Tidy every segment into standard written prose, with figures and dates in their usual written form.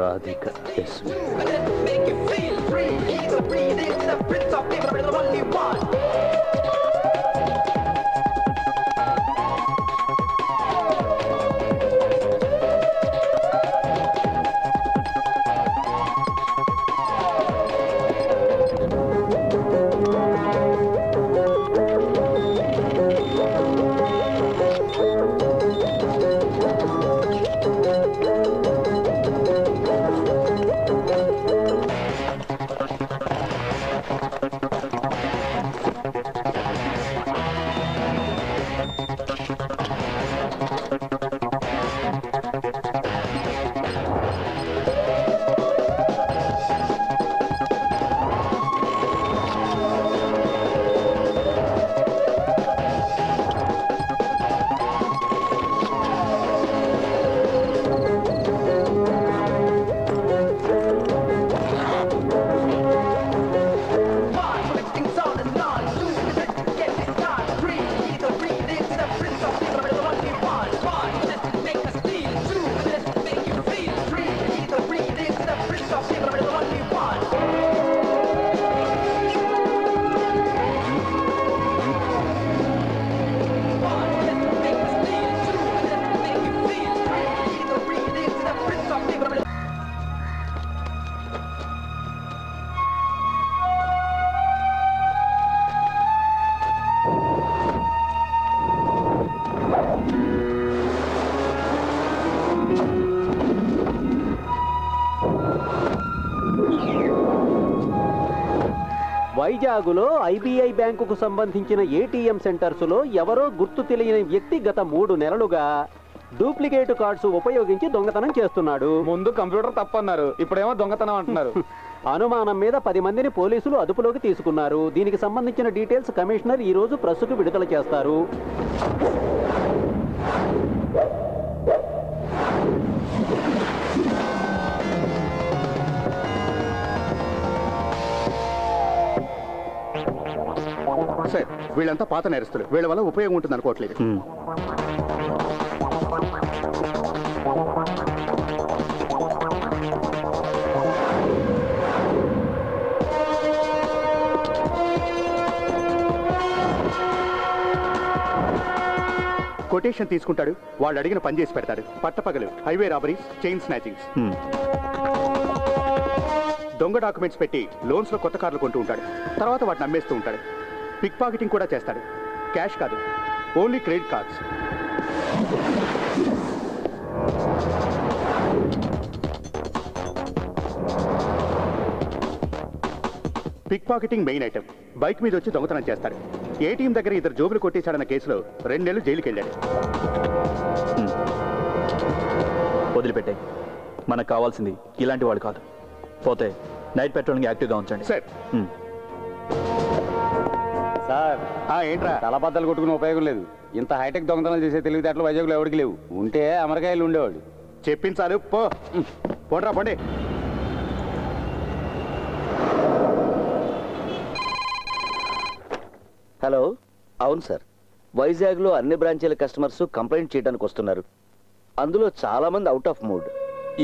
Radhika SV. వైజాగులో IBI బ్యాంకుకు సంబంధించిన ATM సెంటర్స్లో ఎవరో గుర్తు తెలియని వ్యక్తి గత 3 నెలలుగా డూప్లికేట్ కార్డ్స్ ఉపయోగించి దొంగతనం చేస్తున్నాడు. ముందు కంప్యూటర్ తప్పన్నారు, ఇప్పుడేమో దొంగతనం అంటున్నారు. అనుమానం మీద 10 మందిని పోలీసులు అదుపులోకి తీసుకున్నారు. దీనికి సంబంధించిన డీటెయిల్స్ కమిషనర్ ఈ రోజు ప్రెస్కు విడుదల చేస్తారు. సార్, వీళ్ళంతా పాత నేరస్తులు. వీళ్ళ వల్ల ఉపయోగం ఉంటుంది అనుకోవట్లేదు. కొటేషన్ తీసుకుంటాడు, వాళ్ళు అడిగిన పని చేసి పెడతాడు. పట్టపగలు హైవే రాబరీస్, చైన్ స్నాచింగ్స్. దొంగ డాక్యుమెంట్స్ పెట్టి లోన్స్ లో కొత్త కార్లు కొంటూ ఉంటాడు. తర్వాత వాటిని అమ్మేస్తూ ఉంటాడు. పిక్ పాకెటింగ్ కూడా చేస్తాడు. క్యాష్ కాదు, only credit cards. Pick pocketing main item. Bike మీద వచ్చి దొంగతనం చేస్తాడు. ఏటీఎం దగ్గర 2 జోబులు కొట్టేశాడన్న కేసులో 2 నెలలు జైలుకి వెళ్ళాడు. వదిలిపెట్టే, మనకు కావాల్సింది ఇలాంటి వాడు కాదు. పోతే నైట్ పెట్రోలింగ్ యాక్టివ్గా ఉంచండి. సార్. సార్, ఏంట్రా? తలబద్దలు కొట్టుకుని ఉపయోగం లేదు. ఇంత హైటెక్ దొంగతనాలు చేసే తెలివితేటలు వైజాగ్లో ఎవరికి లేవు. ఉంటే అమెరికాయలు ఉండేవాడు. చెప్పించాలి. పోండ్రా పోండి. హలో, అవును సార్. వైజాగ్లో అన్ని బ్రాంచీల కస్టమర్స్ కంప్లైంట్ చేయడానికి వస్తున్నారు. అందులో చాలా మంది అవుట్ ఆఫ్ మూడ్.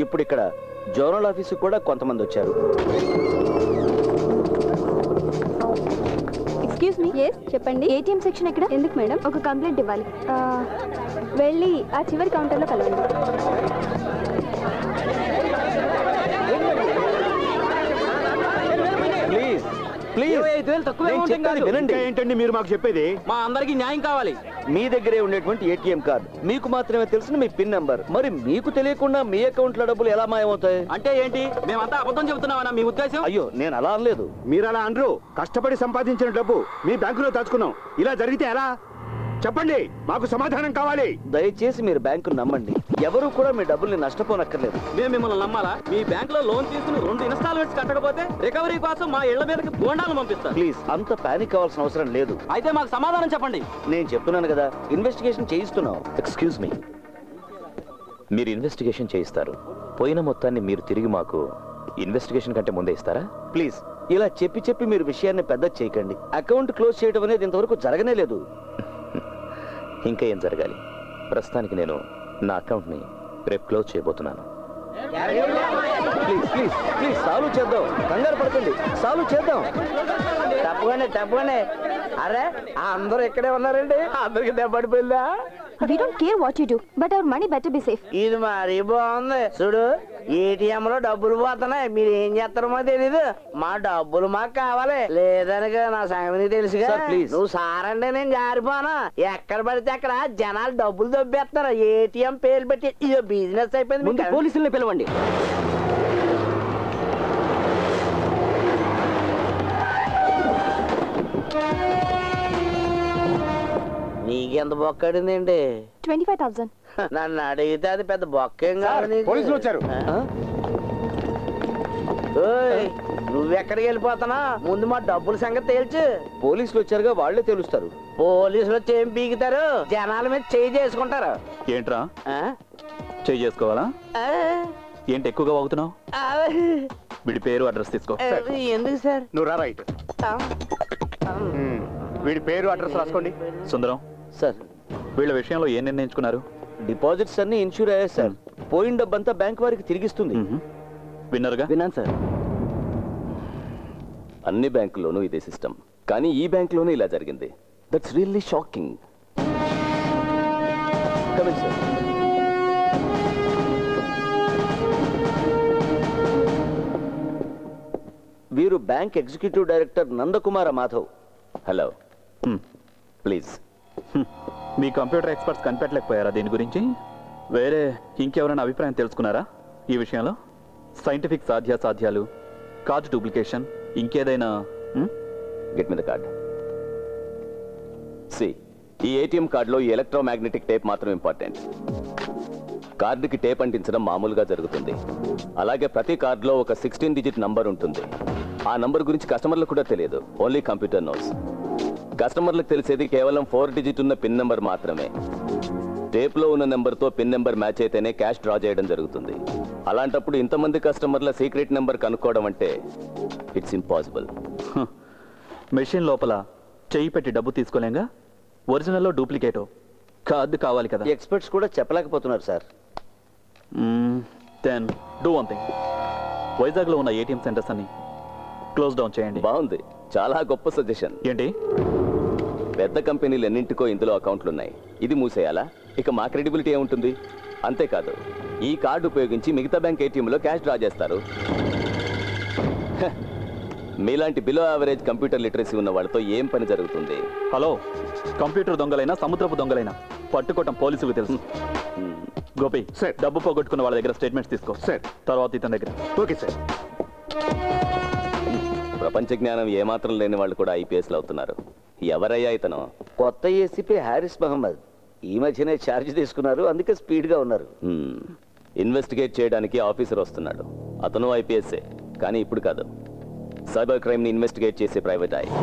ఇప్పుడు ఇక్కడ జోనల్ ఆఫీసు కూడా కొంతమంది వచ్చారు. Excuse me. ఎస్, చెప్పండి. ఏటీఎం సెక్షన్ ఎక్కడ? ఎందుకు మేడం? ఒక కంప్లైంట్ ఇవ్వాలి. వెళ్ళి ఆ చివరి కౌంటర్లో కలవండి. ఏంటండి మీరు మాకు చెప్పేది? మా అందరికి న్యాయం కావాలి. మీ దగ్గరే ఉండేటువంటి ఏటీఎం కార్డు, మీకు మాత్రమే తెలిసిన మీ పిన్ నంబర్, మరి మీకు తెలియకుండా మీ అకౌంట్ లో డబ్బులు ఎలా మాయమవుతాయి? అంటే ఏంటి? మేమంతా అబద్ధం చెబుతున్నామన్నా మీ ఉద్దేశం? అయ్యో, నేను అలా అనలేదు. మీరు అలా అనరు. కష్టపడి సంపాదించిన డబ్బు మీ బ్యాంకులో దాచుకున్నాం. ఇలా జరిగితే ఎలా? చెప్పండి, మాకు సమాధానం కావాలి. దయచేసి మీరు బ్యాంకు నమ్మండి. ఎవరు కూడా మీ డబ్బుల్ని నష్టపోనక్కర్లేదు. మేము మిమ్మల్ని నమ్మాలా? మీ బ్యాంక్ లో లోన్ తీసుకుని 2 ఇన్స్టాల్మెంట్స్ కట్టకపోతే రికవరీ కోసం మా ఇళ్ల మీదకి బోండాలు పంపిస్తాం. ప్లీజ్, అంత పానిక్ అవ్వాల్సిన అవసరం లేదు. అయితే మాకు సమాధానం చెప్పండి. నేను చెప్తున్నాను కదా, ఇన్వెస్టిగేషన్ చేయిస్తున్నాం. ఎక్స్క్యూజ్ మీ, మీరు ఇన్వెస్టిగేషన్ చేయిస్తారు. పోయిన మొత్తాన్ని మీరు తిరిగి మాకు ఇన్వెస్టిగేషన్ కంటే ముందే ఇస్తారా? ప్లీజ్, ఇలా చెప్పి మీరు విషయాన్ని పెద్ద చేయకండి. అకౌంట్ క్లోజ్ చేయడం అనేది ఇంతవరకు జరగనే లేదు. ఇంకా ఏం జరగాలి? ప్రస్తుతానికి నేను నా అకౌంట్ని రేపు క్లోజ్ చేయబోతున్నాను. ప్లీజ్ ప్లీజ్ ప్లీజ్ సాల్వ్ చేద్దాం, కంగారు పడకండి, సాల్వ్ చేద్దాం. తప్పకుండా. అరే అందరూ ఇక్కడే ఉన్నారండి, అందరికి దెబ్బడిపోయిందా? We don't care what you do, but our money better be safe. ఇది మరీ బాగుంది. చూడు, ఏటీఎం లో డబ్బులు పోతున్నాయి, మీరు ఏం చేస్తారో మాకు తెలీదు. మా డబ్బులు మాకు కావాలి, లేదనక నా సంగతి తెలుసుగా. Sir, please. నువ్వు సారంటే నేను జారిపోను. ఎక్కడ పడితే అక్కడ జనాలు డబ్బులు దొబ్బేస్తున్నారు. ఏటీఎం పేరు పెట్టి ఇదో బిజినెస్ అయిపోయింది. ముందు పోలీసుల్ని పిలవండి. నీకెంత బొక్కడిందండి? 25,000. నన్ను అడిగితే అది పెద్ద బొక్కేం కాదు నీకు. పోలీసులు వచ్చారు. ఓయ్, నువ్వెక్కడికి వెళ్ళిపోతానా? ముందు మా డబ్బుల సంగతి తేల్చు. పోలీసులు వచ్చారుగా, వాళ్ళే తెలుస్తారు. పోలీసులు వచ్చి ఏం పీకుతారు? జనాల మీద చేయి చేసుకుంటారు. ఏంట్రా ఆ? చేయి చేసుకోవాలా? ఆ? ఏంటి ఎక్కువగా వాగుతున్నావు? ఆ? వీడి పేరు అడ్రస్ తీసుకో. ఎందుకు సార్? నువ్వు రా రైట్. వీడి పేరు అడ్రస్ రాసుకోండి. సుందరం, సార్, వీళ్ళ విషయంలో ఏం నిర్ణయించుకున్నారు? డిపాజిట్స్ అన్ని ఇన్సూర్ అయ్యాయి సార్. పోయిన డబ్బంతా బ్యాంక్ వారికి తిరిగిస్తుంది. విన్నరుగా? విన్నాను సార్. అన్ని బ్యాంకుల్లోనూ ఇదే సిస్టమ్, కానీ ఈ బ్యాంకులోనే ఇలా జరిగింది. That's really shocking. సార్, వీరు bank executive director Nandakumar Madhav. Hello, please. మీ కంప్యూటర్ ఎక్స్పర్ట్స్ కనిపెట్టలేకపోయారా దీని గురించి? వేరే ఇంకెవరైనా అభిప్రాయం తెలుసుకున్నారా ఈ విషయంలో? సైంటిఫిక్ సాధ్యాసాధ్యాలు, కార్డు డూప్లికేషన్, ఇంకేదైనా? Get me the card. See, ఈ ఏటీఎం కార్డులో ఈ ఎలక్ట్రోమాగ్నెటిక్ టేప్ మాత్రం ఇంపార్టెంట్. కార్డుకి టేప్ అంటించడం మామూలుగా జరుగుతుంది. అలాగే ప్రతి కార్డులో ఒక 16 డిజిట్ నంబర్ ఉంటుంది. ఆ నంబర్ గురించి కస్టమర్లకు కూడా తెలియదు, ఓన్లీ కంప్యూటర్ నోస్. కస్టమర్లకు తెలిసేది కేవలం 4 డిజిట్ ఉన్న పిన్ నెంబర్ మాత్రమే. టేప్లో ఉన్న నెంబర్తో పిన్ నెంబర్ మ్యాచ్ అయితేనే క్యాష్ డ్రా చేయడం జరుగుతుంది. అలాంటప్పుడు ఇంతమంది కస్టమర్ల సీక్రెట్ నెంబర్ కనుక్కోవడం అంటే ఇట్స్ ఇంపాసిబుల్. మెషిన్ లోపల చెయ్యి పెట్టి డబ్బు తీసుకోలేంగా, ఒరిజినల్లో డూప్లికేటో కార్డు కావాలి కదా. ఎక్స్పర్ట్స్ కూడా చెప్పలేకపోతున్నారు sir. Then do one thing, వైజాగ్లో ఉన్న ఏటీఎం సెంటర్స్ అన్ని క్లోజ్ డౌన్ చేయండి. బాగుంది, చాలా గొప్ప సజెషన్. ఏంటి? పెద్ద కంపెనీలు ఎన్నింటికో ఇందులో అకౌంట్లు ఉన్నాయి. ఇది మూసేయాలా? ఇక మా క్రెడిబిలిటీ ఏముంటుంది? అంతేకాదు, ఈ కార్డు ఉపయోగించి మిగతా బ్యాంక్ ఏటీఎంలో క్యాష్ డ్రా చేస్తారు. మీలాంటి బిలో యావరేజ్ కంప్యూటర్ లిటరసీ ఉన్న వాళ్ళతో ఏం పని జరుగుతుంది? హలో, కంప్యూటర్ దొంగలైనా సముద్రపు దొంగలైనా పట్టుకోవటం పోలీసులకు తెలుసు. గోపి, సార్. డబ్బు పోగొట్టుకున్న వాళ్ళ దగ్గర స్టేట్మెంట్స్ తీసుకో. సార్. తర్వాత ఇతని దగ్గర. Okay sir. ప్రపంచ జ్ఞానం ఏమాత్రం లేని వాళ్ళు కూడా ఐపీఎస్లు అవుతున్నారు. ఎవరయ్యా ఇతను? కొత్త ఏసీపీ హారిస్ మహమ్మద్. ఈ మధ్యనే ఛార్జ్ తీసుకున్నారు, అందుకే స్పీడ్గా ఉన్నారు. ఇన్వెస్టిగేట్ చేయడానికి ఆఫీసర్ వస్తున్నాడు. అతను ఐపీఎస్ఏ, కానీ ఇప్పుడు కాదు. సైబర్ క్రైమ్ని ఇన్వెస్టిగేట్ చేసే ప్రైవేట్ ఐ.